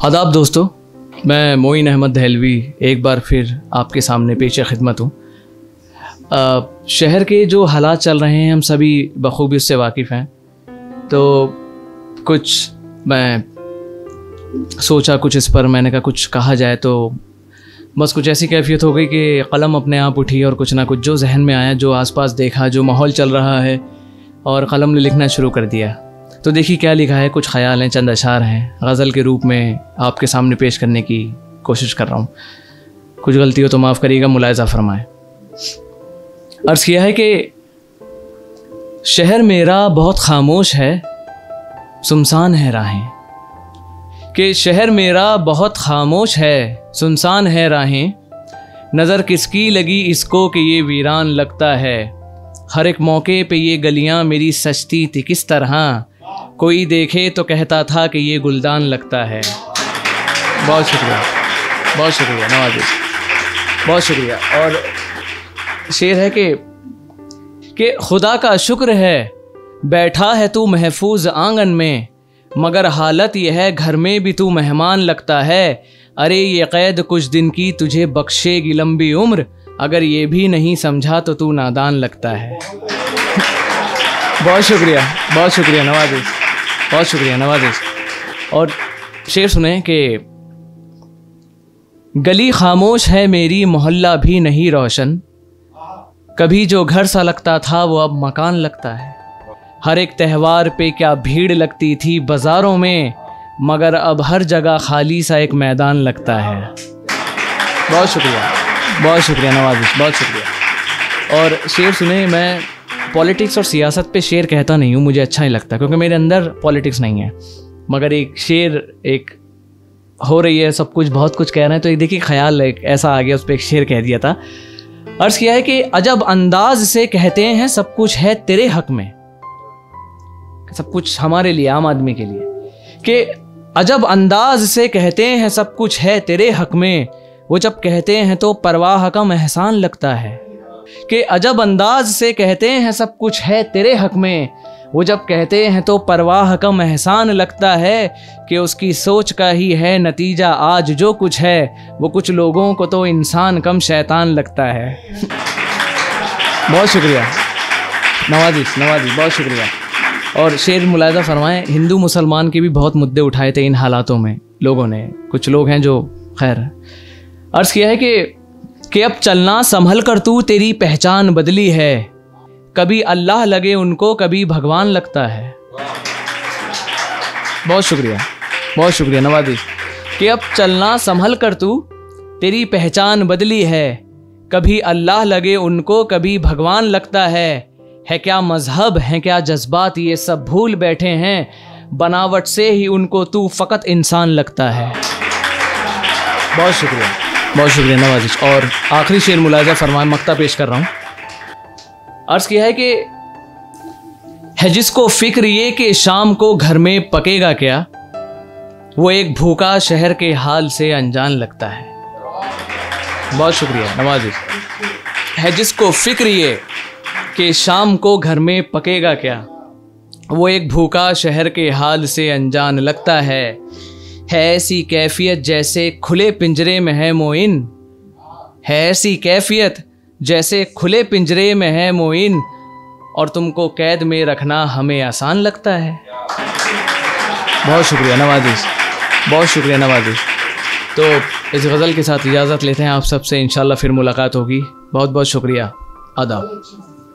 आदाब दोस्तों, मैं मोइन अहमद दहलवी एक बार फिर आपके सामने पेश खिदमत हूँ। शहर के जो हालात चल रहे हैं हम सभी बखूबी उससे वाकिफ़ हैं। तो कुछ मैं सोचा, कुछ इस पर मैंने कहा कुछ कहा जाए। तो बस कुछ ऐसी कैफियत हो गई कि कलम अपने आप उठी और कुछ ना कुछ जो जहन में आया, जो आसपास देखा, जो माहौल चल रहा है, और कलम ने लिखना शुरू कर दिया। तो देखिए क्या लिखा है, कुछ ख़याल हैं, चंद अशार हैं, गज़ल के रूप में आपके सामने पेश करने की कोशिश कर रहा हूँ। कुछ गलती हो तो माफ़ करिएगा, मुलायज़ा फरमाएं। अर्ज़ किया है कि शहर मेरा बहुत खामोश है, सुनसान है राहें। कि शहर मेरा बहुत खामोश है, सुनसान है राहें। नज़र किसकी लगी इसको कि ये वीरान लगता है। हर एक मौके पे ये गलियां मेरी सजती थी किस तरह। कोई देखे तो कहता था कि ये गुलदान लगता है। बहुत शुक्रिया, बहुत शुक्रिया नवाज़, बहुत शुक्रिया। और शेर है कि खुदा का शुक्र है बैठा है तू महफूज आंगन में, मगर हालत यह है घर में भी तू मेहमान लगता है। अरे ये कैद कुछ दिन की तुझे बख्शेगी लंबी उम्र, अगर ये भी नहीं समझा तो तू नादान लगता है। बहुत शुक्रिया, बहुत शुक्रिया नवाज़, बहुत शुक्रिया नवाज़। और शेर सुने कि गली खामोश है मेरी, मोहल्ला भी नहीं रोशन। कभी जो घर सा लगता था वो अब मकान लगता है। हर एक त्यौहार पे क्या भीड़ लगती थी बाज़ारों में, मगर अब हर जगह खाली सा एक मैदान लगता है। बहुत शुक्रिया, बहुत शुक्रिया नवाज़, बहुत शुक्रिया। और शेर सुने, मैं पॉलिटिक्स और सियासत पे शेर कहता नहीं हूँ, मुझे अच्छा नहीं लगता क्योंकि मेरे अंदर पॉलिटिक्स नहीं है। मगर एक शेर एक हो रही है, सब कुछ बहुत कुछ कह रहे हैं, तो एक देखिए ख्याल एक ऐसा आ गया, उस पर एक शेर कह दिया था। अर्ज़ किया है कि अजब अंदाज से कहते हैं सब कुछ है तेरे हक में। सब कुछ हमारे लिए, आम आदमी के लिए। कि अजब अंदाज से कहते हैं सब कुछ है तेरे हक में, वो जब कहते हैं तो परवाह का एहसान लगता है। कि अजब अंदाज से कहते हैं सब कुछ है तेरे हक में, वो जब कहते हैं तो परवाह का एहसान लगता है। कि उसकी सोच का ही है नतीजा आज जो कुछ है, वो कुछ लोगों को तो इंसान कम शैतान लगता है। बहुत शुक्रिया नवाज़ी, बहुत शुक्रिया। और शेर मुलायज़ा फरमाएं, हिंदू मुसलमान के भी बहुत मुद्दे उठाए थे इन हालातों में लोगों ने। कुछ लोग हैं जो खैर। अर्ज़ किया है कि अब चलना संभल कर तू, तेरी पहचान बदली है। कभी अल्लाह लगे उनको, कभी भगवान लगता है। बहुत शुक्रिया, बहुत शुक्रिया नवाज़ी। कि अब चलना संभल कर तू, तेरी पहचान बदली है। कभी अल्लाह लगे उनको, कभी भगवान लगता है क्या मजहब है क्या जज्बात, ये सब भूल बैठे हैं। बनावट से ही उनको तू फ़कत इंसान लगता है। बहुत शुक्रिया, बहुत शुक्रिया नवाज़िश। और आखिरी शेर मुलायज़ा फरमाए, मक्ता पेश कर रहा हूँ। अर्ज़ किया है कि है जिसको फिक्र ये कि शाम को घर में पकेगा क्या, वो एक भूखा शहर के हाल से अनजान लगता है। बहुत शुक्रिया नवाज़िश। है जिसको फिक्र ये कि शाम को घर में पकेगा क्या, वो एक भूखा शहर के हाल से अनजान लगता है ऐसी कैफियत जैसे खुले पिंजरे में है मोइन। है ऐसी कैफियत जैसे खुले पिंजरे में है मोइन, और तुमको कैद में रखना हमें आसान लगता है। बहुत शुक्रिया नवाज़िश, बहुत शुक्रिया नवाज़िश। तो इस गज़ल के साथ इजाज़त लेते हैं आप सबसे, इंशाल्लाह फिर मुलाकात होगी। बहुत बहुत शुक्रिया, आदाब।